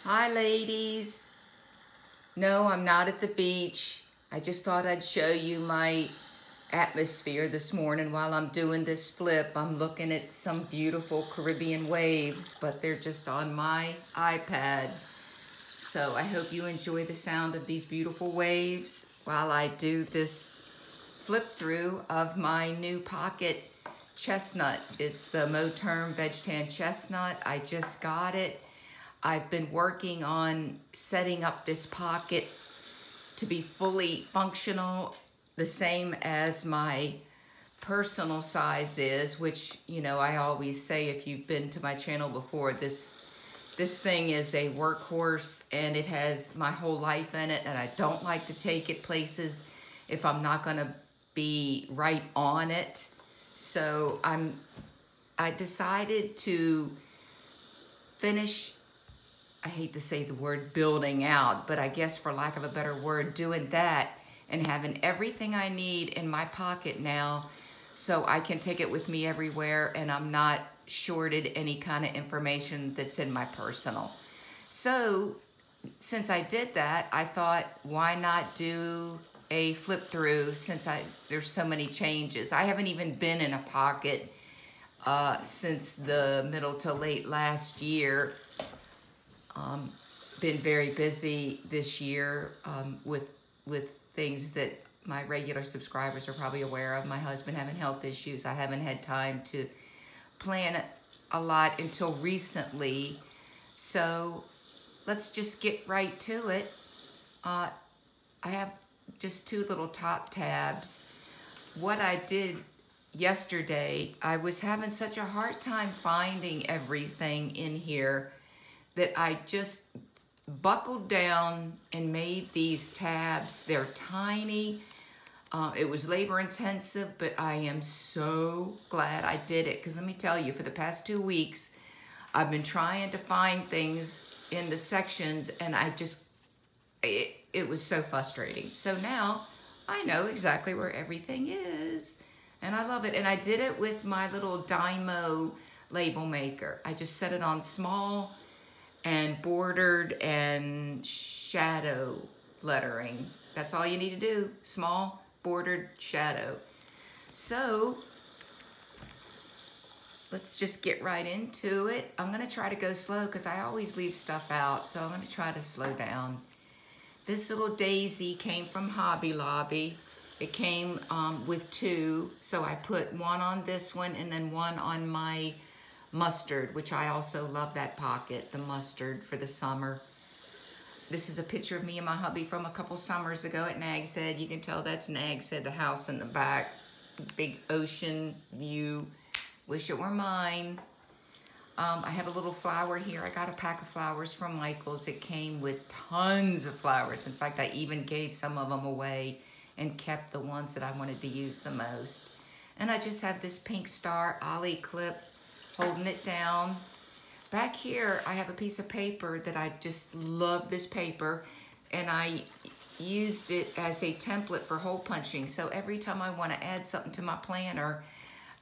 Hi ladies. No, I'm not at the beach. I just thought I'd show you my atmosphere this morning while I'm doing this flip. I'm looking at some beautiful Caribbean waves, but they're just on my iPad. So I hope you enjoy the sound of these beautiful waves while I do this flip through of my new pocket Chestnut. It's the Moterm Veg Tan Chestnut. I just got it. I've been working on setting up this pocket to be fully functional, the same as my personal size is, which, you know, I always say, if you've been to my channel before, this thing is a workhorse and it has my whole life in it, and I don't like to take it places if I'm not gonna be right on it. So I decided to finish, I hate to say the word building out, but I guess for lack of a better word, doing that and having everything I need in my pocket now so I can take it with me everywhere and I'm not shorted any kind of information that's in my personal. So since I did that, I thought, why not do a flip through since there's so many changes. I haven't even been in a pocket since the middle to late last year. Been very busy this year with things that my regular subscribers are probably aware of. My husband having health issues. I haven't had time to plan a lot until recently. So let's just get right to it. I have just two little top tabs. What I did yesterday, I was having such a hard time finding everything in here that I just buckled down and made these tabs. They're tiny. It was labor intensive, but I am so glad I did it, because let me tell you, for the past 2 weeks, I've been trying to find things in the sections, and it was so frustrating. So now I know exactly where everything is, and I love it. And I did it with my little Dymo label maker. I just set it on small and bordered and shadow lettering. That's all you need to do. Small, bordered, shadow. So let's just get right into it. I'm gonna try to go slow because I always leave stuff out. So I'm gonna try to slow down. This little daisy came from Hobby Lobby. It came with two. So I put one on this one and then one on my mustard, which I also love that pocket, the mustard for the summer. This is a picture of me and my hubby from a couple summers ago at Nag's Head. You can tell that's Nag's Head, the house in the back, big ocean view. Wish it were mine. I have a little flower here. I got a pack of flowers from Michael's. It came with tons of flowers. In fact, I even gave some of them away and kept the ones that I wanted to use the most. And I just have this pink star ollie clip holding it down. Back here, I have a piece of paper that I just love this paper, and I used it as a template for hole punching. So every time I want to add something to my planner,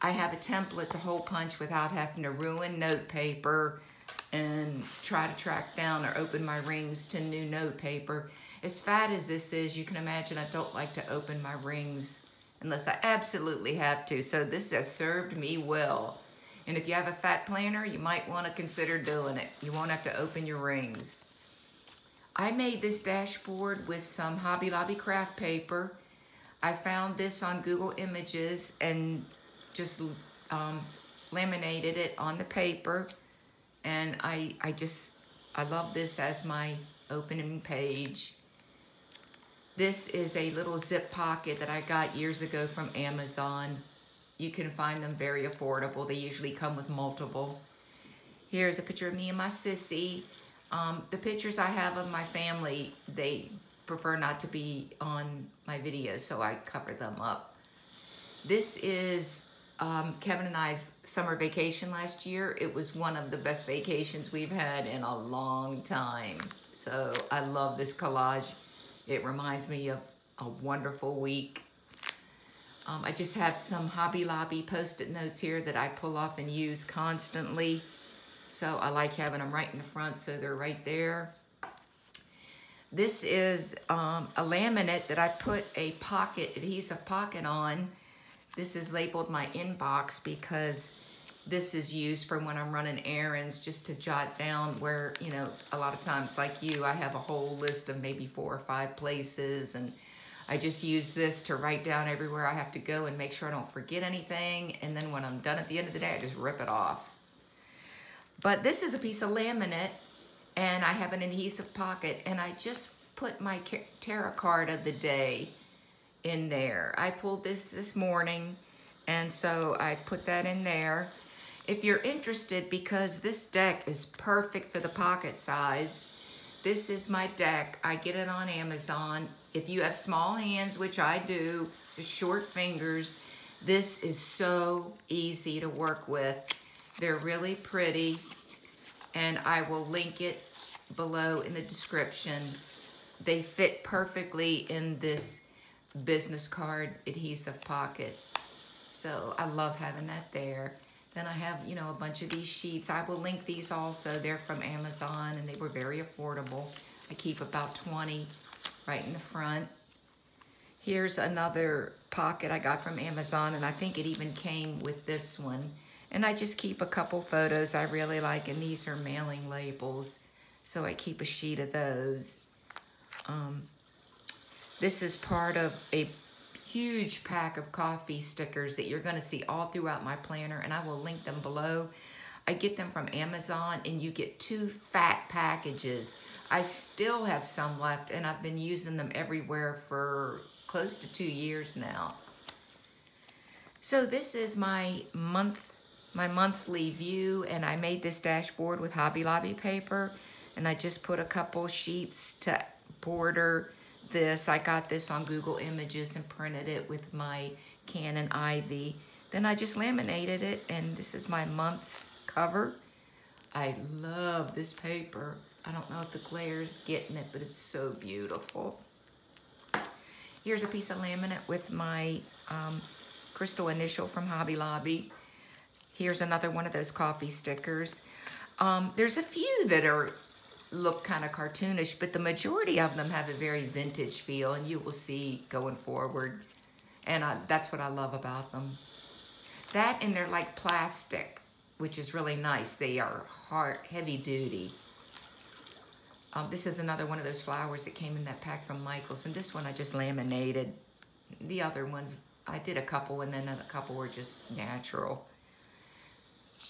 I have a template to hole punch without having to ruin note paper and try to track down or open my rings to new note paper. As fat as this is, you can imagine I don't like to open my rings unless I absolutely have to. So this has served me well. And if you have a fat planner, you might want to consider doing it. You won't have to open your rings. I made this dashboard with some Hobby Lobby craft paper. I found this on Google Images and just laminated it on the paper. And I love this as my opening page. This is a little zip pocket that I got years ago from Amazon. You can find them very affordable. They usually come with multiple. Here's a picture of me and my sissy. The pictures I have of my family, they prefer not to be on my videos, so I cover them up. This is Kevin and I's summer vacation last year. It was one of the best vacations we've had in a long time. So I love this collage. It reminds me of a wonderful week. I just have some Hobby Lobby Post-it notes here that I pull off and use constantly. So I like having them right in the front, so they're right there. This is a laminate that I put a pocket, adhesive pocket on. This is labeled my inbox because this is used for when I'm running errands, just to jot down where, you know, a lot of times like you, I have a whole list of maybe 4 or 5 places, and I just use this to write down everywhere I have to go and make sure I don't forget anything. And then when I'm done at the end of the day, I just rip it off. But this is a piece of laminate, and I have an adhesive pocket, and I just put my tarot card of the day in there. I pulled this morning, and so I put that in there. If you're interested, because this deck is perfect for the pocket size, this is my deck. I get it on Amazon. If you have small hands, which I do, it's short fingers, this is so easy to work with. They're really pretty, and I will link it below in the description. They fit perfectly in this business card adhesive pocket. So I love having that there. Then I have, you know, a bunch of these sheets. I will link these also. They're from Amazon, and they were very affordable. I keep about 20 right in the front. Here's another pocket I got from Amazon, and I think it even came with this one. And I just keep a couple photos I really like, and these are mailing labels, so I keep a sheet of those. This is part of a huge pack of coffee stickers that you're gonna see all throughout my planner, and I will link them below. I get them from Amazon, and you get 2 fat packages. I still have some left, and I've been using them everywhere for close to 2 years now. So this is my monthly view, and I made this dashboard with Hobby Lobby paper, and I just put a couple sheets to border this. I got this on Google Images and printed it with my Canon Ivy. Then I just laminated it, and this is my month's cover. I love this paper. I don't know if the glare's getting it, but it's so beautiful. Here's a piece of laminate with my crystal initial from Hobby Lobby. Here's another one of those coffee stickers. There's a few that look kind of cartoonish, but the majority of them have a very vintage feel, and you will see going forward. And that's what I love about them. That, and they're like plastic, which is really nice. They are hard, heavy duty. This is another one of those flowers that came in that pack from Michael's, and this one I just laminated. The other ones, I did a couple, and then a couple were just natural.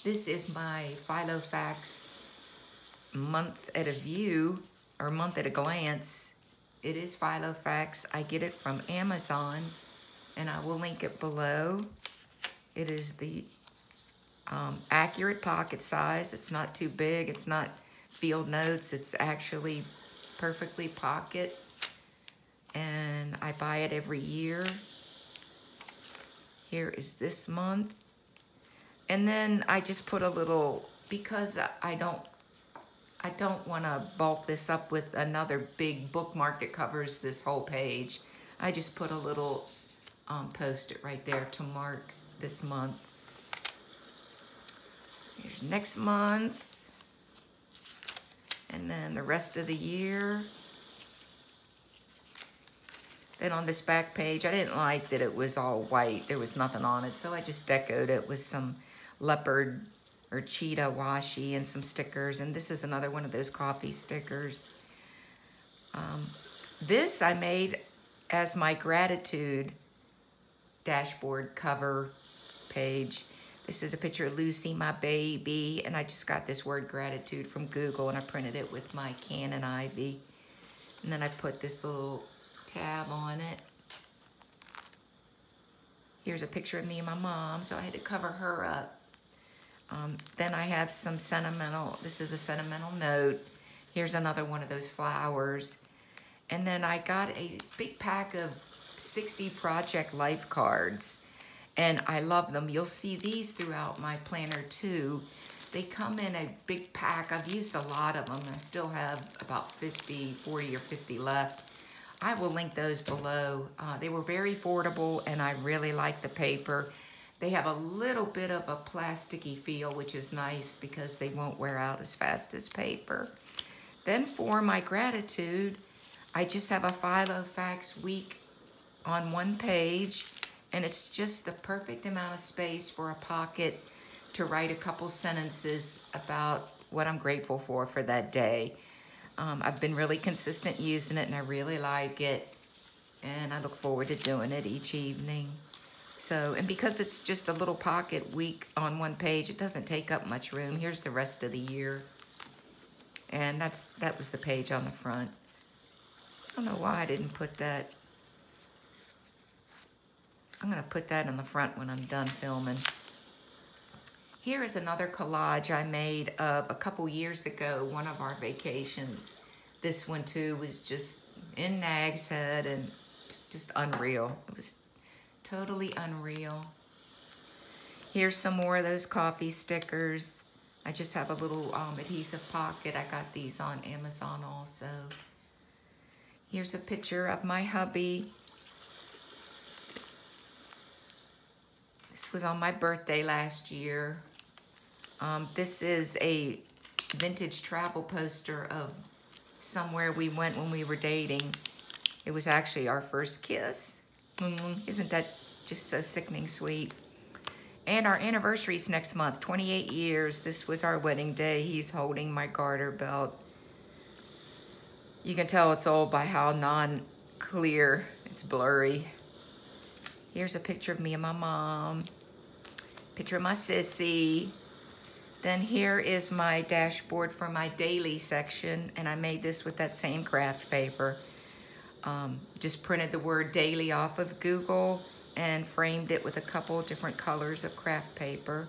This is my Filofax month at a view, or month at a glance. It is Filofax. I get it from Amazon, and I will link it below. It is the accurate pocket size. It's not too big. It's not field notes. It's actually perfectly pocket, and I buy it every year. Here is this month. And then I just put a little, because I don't want to bulk this up with another big bookmark that covers this whole page. I just put a little post-it right there to mark this month. Here's next month. And then the rest of the year. Then on this back page, I didn't like that it was all white. There was nothing on it, so I just decoed it with some leopard or cheetah washi and some stickers. And this is another one of those coffee stickers. This I made as my gratitude dashboard cover page. This is a picture of Lucy, my baby, and I just got this word gratitude from Google, and I printed it with my Canon Ivy. And then I put this little tab on it. Here's a picture of me and my mom, so I had to cover her up. Then I have some sentimental, this is a sentimental note. Here's another one of those flowers. And then I got a big pack of 60 project life cards, and I love them. You'll see these throughout my planner too. They come in a big pack. I've used a lot of them. I still have about 40 or 50 left. I will link those below. They were very affordable, and I really like the paper. They have a little bit of a plasticky feel, which is nice because they won't wear out as fast as paper. Then for my gratitude, I just have a Filofax week on one page, and it's just the perfect amount of space for a pocket to write a couple sentences about what I'm grateful for that day. I've been really consistent using it, and I really like it, and I look forward to doing it each evening. So, and because it's just a little pocket week on one page, it doesn't take up much room. Here's the rest of the year. And that was the page on the front. I don't know why I didn't put that. I'm gonna put that in the front when I'm done filming. Here is another collage I made of a couple years ago, one of our vacations. This one too was just in Nag's Head and just unreal. It was totally unreal. Here's some more of those coffee stickers. I just have a little adhesive pocket. I got these on Amazon also. Here's a picture of my hubby. This was on my birthday last year. This is a vintage travel poster of somewhere we went when we were dating. It was actually our first kiss. Isn't that just so sickening sweet? And our anniversary's next month, 28 years. This was our wedding day. He's holding my garter belt. You can tell it's old by how non-clear, it's blurry. Here's a picture of me and my mom. Picture of my sissy. Then here is my dashboard for my daily section, and I made this with that same craft paper. Just printed the word daily off of Google and framed it with a couple different colors of craft paper.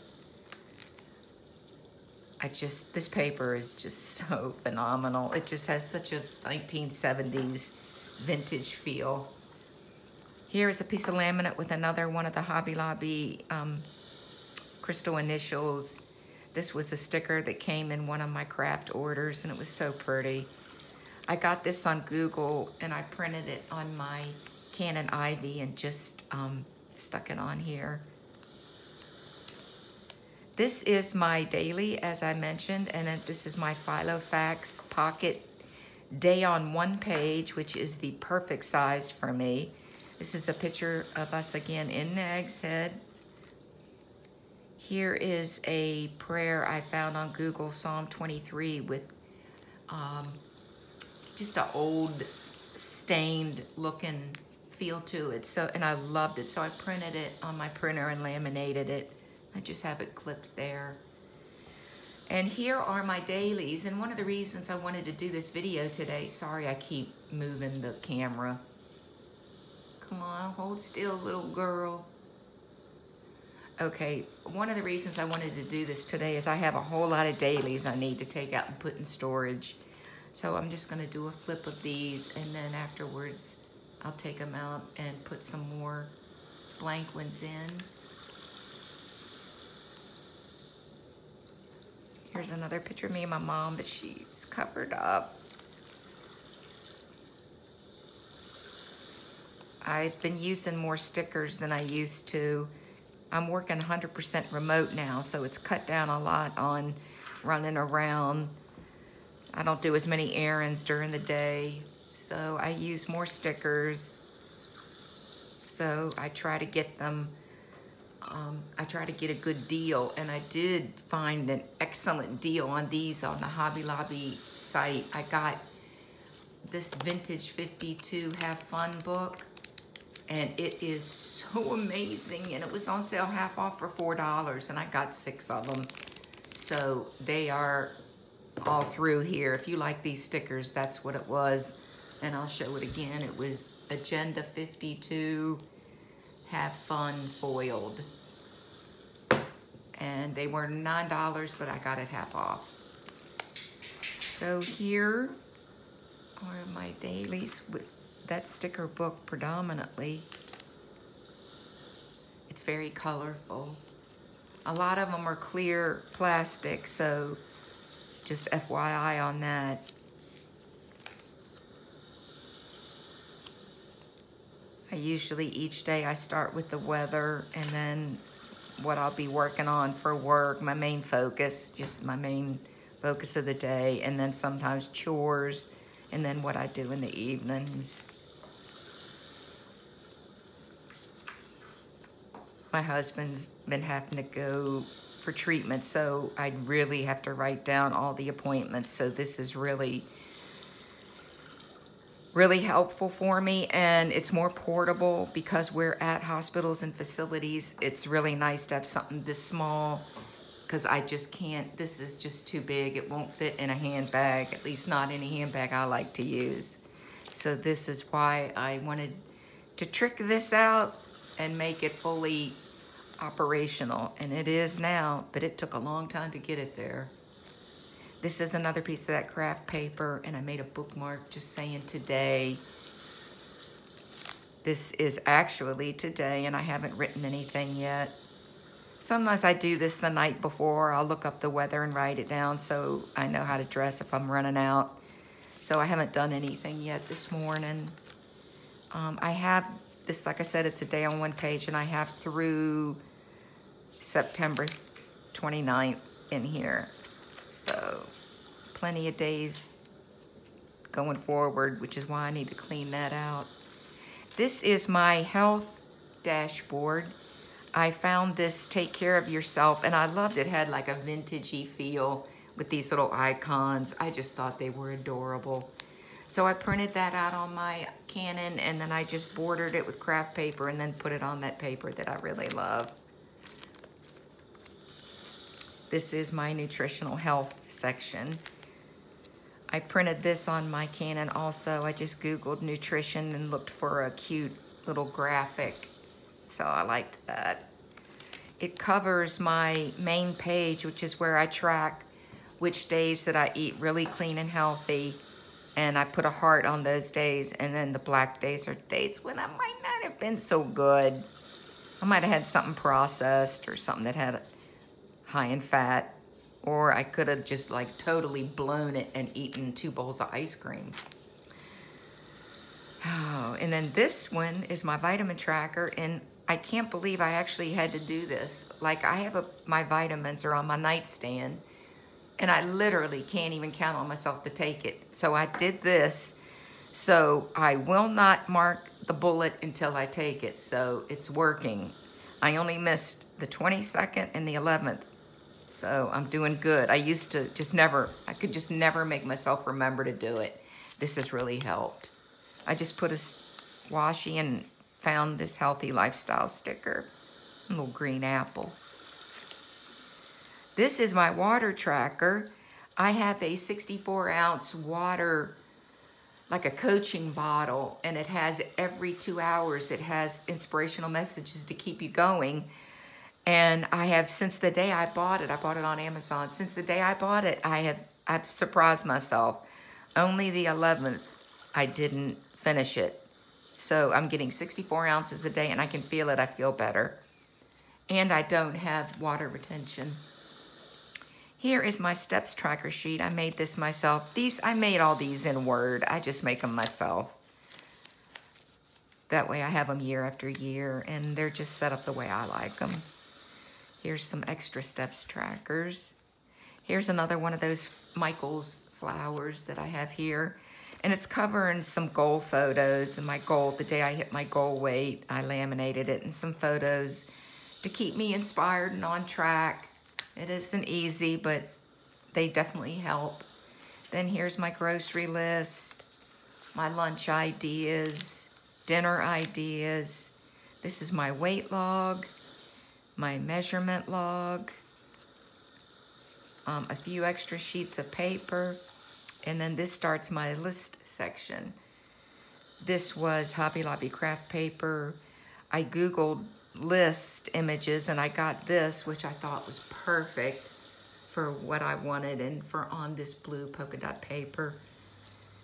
This paper is just so phenomenal. It just has such a 1970s vintage feel. Here is a piece of laminate with another one of the Hobby Lobby crystal initials. This was a sticker that came in one of my craft orders, and it was so pretty. I got this on Google, and I printed it on my Canon Ivy and just stuck it on here. This is my daily, as I mentioned, and this is my Filofax pocket day on one page, which is the perfect size for me. This is a picture of us again in Nag's Head. Here is a prayer I found on Google, Psalm 23, with just an old stained looking feel to it. So, and I loved it. So I printed it on my printer and laminated it. I just have it clipped there. And here are my dailies. And one of the reasons I wanted to do this video today, sorry I keep moving the camera. Come on, hold still, little girl. Okay, one of the reasons I wanted to do this today is I have a whole lot of dailies I need to take out and put in storage. So I'm just gonna do a flip of these, and then afterwards I'll take them out and put some more blank ones in. Here's another picture of me and my mom, but she's covered up. I've been using more stickers than I used to. I'm working 100% remote now, so it's cut down a lot on running around. I don't do as many errands during the day, so I use more stickers. So I try to get them, I try to get a good deal, and I did find an excellent deal on these on the Hobby Lobby site. I got this vintage 52 Have Fun book, and it is so amazing, and it was on sale half off for $4, and I got 6 of them. So they are all through here. If you like these stickers, that's what it was. And I'll show it again. It was Agenda 52 Have Fun foiled. And they were $9, but I got it half off. So here are my dailies with that sticker book predominantly. It's very colorful. A lot of them are clear plastic, so just FYI on that. I usually each day I start with the weather, and then what I'll be working on for work, my main focus, just my main focus of the day, and then sometimes chores, and then what I do in the evenings. My husband's been having to go for treatment, so I really have to write down all the appointments. So this is really helpful for me, and it's more portable because we're at hospitals and facilities. It's really nice to have something this small because I just can't, this is just too big. It won't fit in a handbag, at least not any handbag I like to use. So this is why I wanted to trick this out and make it fully operational, and it is now, but it took a long time to get it there. This is another piece of that craft paper, and I made a bookmark just saying today. This is actually today, and I haven't written anything yet. Sometimes I do this the night before. I'll look up the weather and write it down so I know how to dress if I'm running out. So I haven't done anything yet this morning. I have this, like I said, it's a day on one page, and I have through September 29th in here. So plenty of days going forward, which is why I need to clean that out. This is my health dashboard. I found this Take Care of Yourself, and I loved it. It had like a vintagey feel with these little icons. I just thought they were adorable. So I printed that out on my Canon, and then I just bordered it with craft paper and then put it on that paper that I really love. This is my nutritional health section. I printed this on my Canon also. I just Googled nutrition and looked for a cute little graphic. So I liked that. It covers my main page, which is where I track which days that I eat really clean and healthy. And I put a heart on those days. And then the black days are days when I might not have been so good. I might have had something processed or something that had high in fat, or I could have just like totally blown it and eaten 2 bowls of ice cream. Oh, and then this one is my vitamin tracker, and I can't believe I actually had to do this. Like I have my vitamins are on my nightstand, and I literally can't even count on myself to take it. So I did this, so I will not mark the bullet until I take it. So it's working. I only missed the 22nd and the 11th. So I'm doing good. I used to just never, I could just never make myself remember to do it. This has really helped. I just put a washi and found this healthy lifestyle sticker, a little green apple. This is my water tracker. I have a 64-ounce water, like a coaching bottle, and it has every 2 hours, it has inspirational messages to keep you going. And I have, since the day I bought it on Amazon. Since the day I bought it, I've surprised myself. Only the 11th, I didn't finish it. So I'm getting 64 ounces a day, and I can feel it. I feel better. And I don't have water retention. Here is my steps tracker sheet. I made this myself. I made all these in Word. I just make them myself. That way I have them year after year, and they're just set up the way I like them. Here's some extra steps trackers. Here's another one of those Michael's flowers that I have here. And it's covering some goal photos. And my goal, the day I hit my goal weight, I laminated it, and some photos to keep me inspired and on track. It isn't easy, but they definitely help. Then here's my grocery list, my lunch ideas, dinner ideas. This is my weight log, my measurement log, a few extra sheets of paper, and then this starts my list section. This was Hobby Lobby craft paper. I Googled list images, and I got this, which I thought was perfect for what I wanted and for on this blue polka dot paper.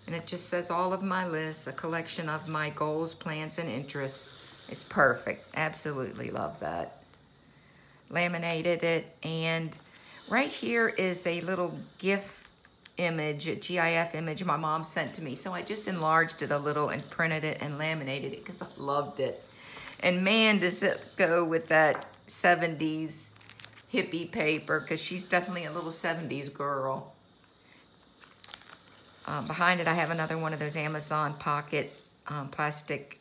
And it just says all of my lists, a collection of my goals, plans, and interests. It's perfect. Absolutely love that. Laminated it, and right here is a little GIF image, a GIF image my mom sent to me. So I just enlarged it a little and printed it and laminated it because I loved it. And man, does it go with that 70s hippie paper, because she's definitely a little 70s girl. Behind it, I have another one of those Amazon pocket plastic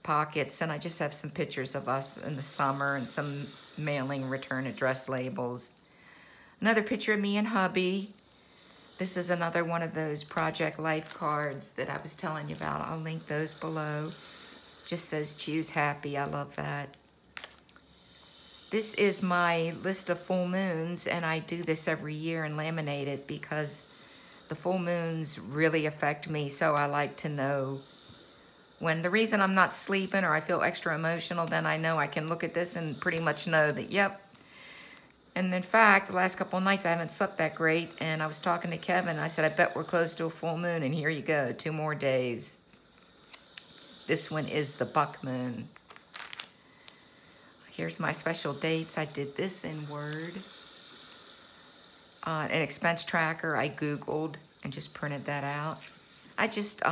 pockets, and I just have some pictures of us in the summer and some mailing return address labels. Another picture of me and hubby. This is another one of those Project Life cards that I was telling you about. I'll link those below. Just says choose happy. I love that. This is my list of full moons, and I do this every year and laminate it because the full moons really affect me, so I like to know when. The reason I'm not sleeping or I feel extra emotional, then I know I can look at this and pretty much know that, yep. And in fact, the last couple of nights I haven't slept that great, and I was talking to Kevin. I said, I bet we're close to a full moon, and here you go, 2 more days. This one is the buck moon. Here's my special dates. I did this in Word. An expense tracker I Googled and just printed that out. I just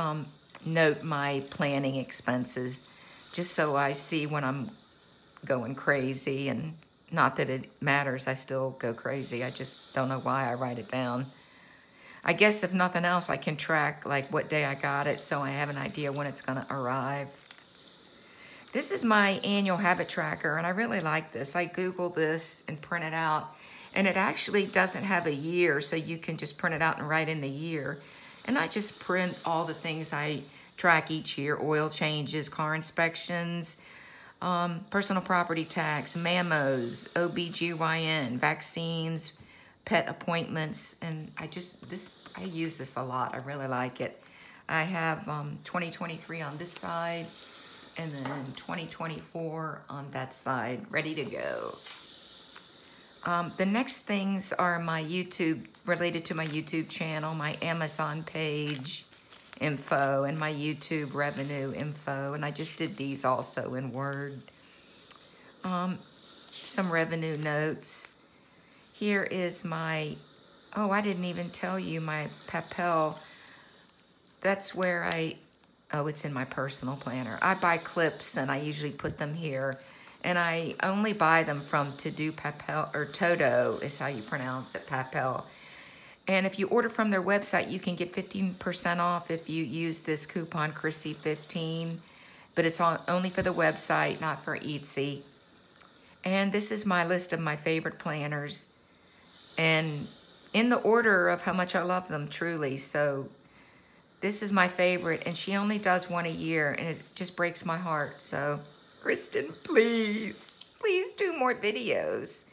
note my planning expenses just so I see when I'm going crazy, and not that it matters, I still go crazy. I just don't know why I write it down. I guess if nothing else, I can track like what day I got it so I have an idea when it's gonna arrive. This is my annual habit tracker, and I really like this. I Googled this and print it out. And it actually doesn't have a year, so you can just print it out and write in the year. And I just print all the things I track each year: oil changes, car inspections, personal property tax, mammos, OBGYN, vaccines, pet appointments. And I use this a lot. I really like it. I have 2023 on this side, and then 2024 on that side, ready to go. The next things are my YouTube, related to my YouTube channel, my Amazon page info, and my YouTube revenue info. And I just did these also in Word. Some revenue notes. Here is my, oh, I didn't even tell you, my Papel. That's where oh, it's in my personal planner. I buy clips, and I usually put them here. And I only buy them from Papel, or Todo is how you pronounce it, Papel. And if you order from their website, you can get 15% off if you use this coupon, Chrissy15. But it's only for the website, not for Etsy. And this is my list of my favorite planners. And in the order of how much I love them, truly. So this is my favorite, and she only does one a year, and it just breaks my heart. So Kristen, please do more videos.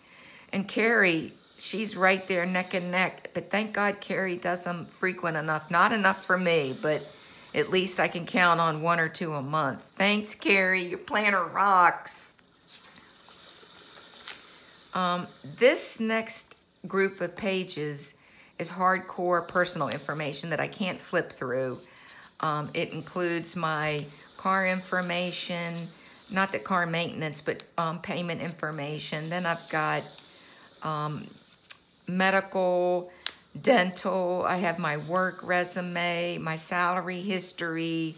And Carrie, she's right there neck and neck. But thank God Carrie does them frequent enough. Not enough for me, but at least I can count on 1 or 2 a month. Thanks, Carrie. Your planner rocks. This next group of pages is hardcore personal information that I can't flip through. It includes my car information, not the car maintenance, but payment information. Then I've got medical, dental. I have my work resume, my salary history,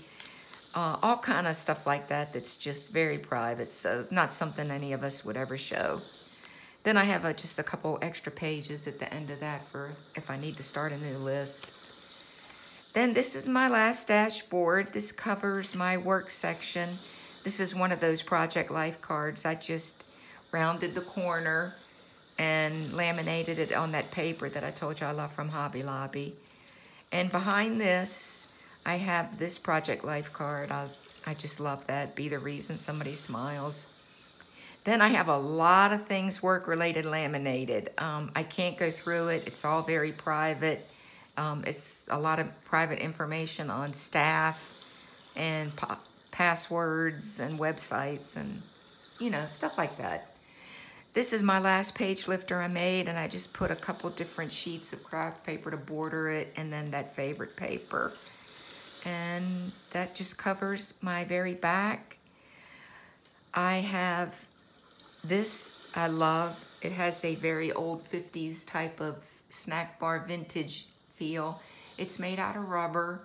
all kind of stuff like that that's just very private, so not something any of us would ever show. Then I have just a couple extra pages at the end of that for if I need to start a new list. Then this is my last dashboard. This covers my work section. This is one of those Project Life cards. I just rounded the corner and laminated it on that paper that I told you I love from Hobby Lobby. And behind this, I have this Project Life card. I just love that. Be the reason somebody smiles. Then I have a lot of things work-related laminated. I can't go through it. It's all very private. It's a lot of private information on staff and passwords and websites and, you know, stuff like that. This is my last page lifter I made, and I just put a couple different sheets of craft paper to border it, and then that favorite paper. And that just covers my very back. I have this, I love. It has a very old 50s type of snack bar vintage feel. It's made out of rubber.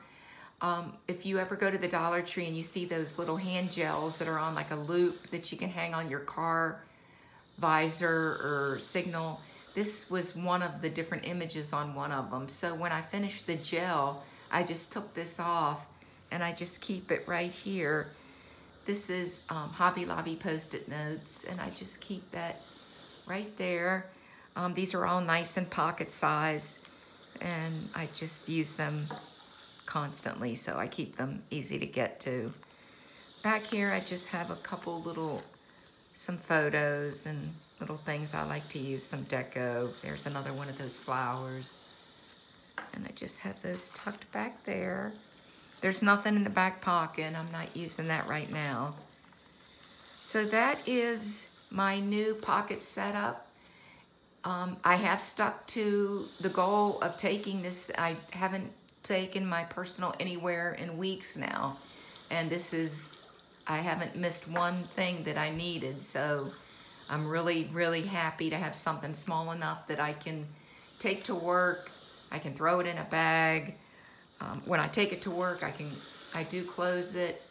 If you ever go to the Dollar Tree and you see those little hand gels that are on like a loop that you can hang on your car visor or signal. This was one of the different images on one of them. So when I finished the gel, I just took this off and I just keep it right here. This is Hobby Lobby Post-it notes, and I just keep that right there. These are all nice and pocket size, and I just use them constantly, so I keep them easy to get to. Back here, I just have a couple some photos and little things I like to use, some deco. There's another one of those flowers. And I just have those tucked back there. There's nothing in the back pocket. I'm not using that right now. So that is my new pocket setup. I have stuck to the goal of taking this. I haven't taken my personal anywhere in weeks now. And this is, I haven't missed one thing that I needed. So I'm really, really happy to have something small enough that I can take to work. I can throw it in a bag. When I take it to work, I do close it,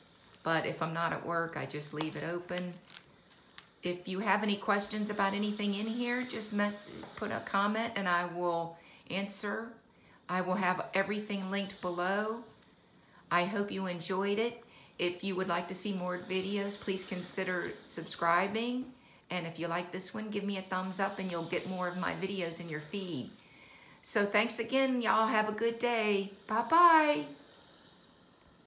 but if I'm not at work, I just leave it open. If you have any questions about anything in here, just put a comment and I will answer. I will have everything linked below. I hope you enjoyed it. If you would like to see more videos, please consider subscribing. And if you like this one, give me a thumbs up and you'll get more of my videos in your feed. So thanks again, y'all. Have a good day. Bye-bye.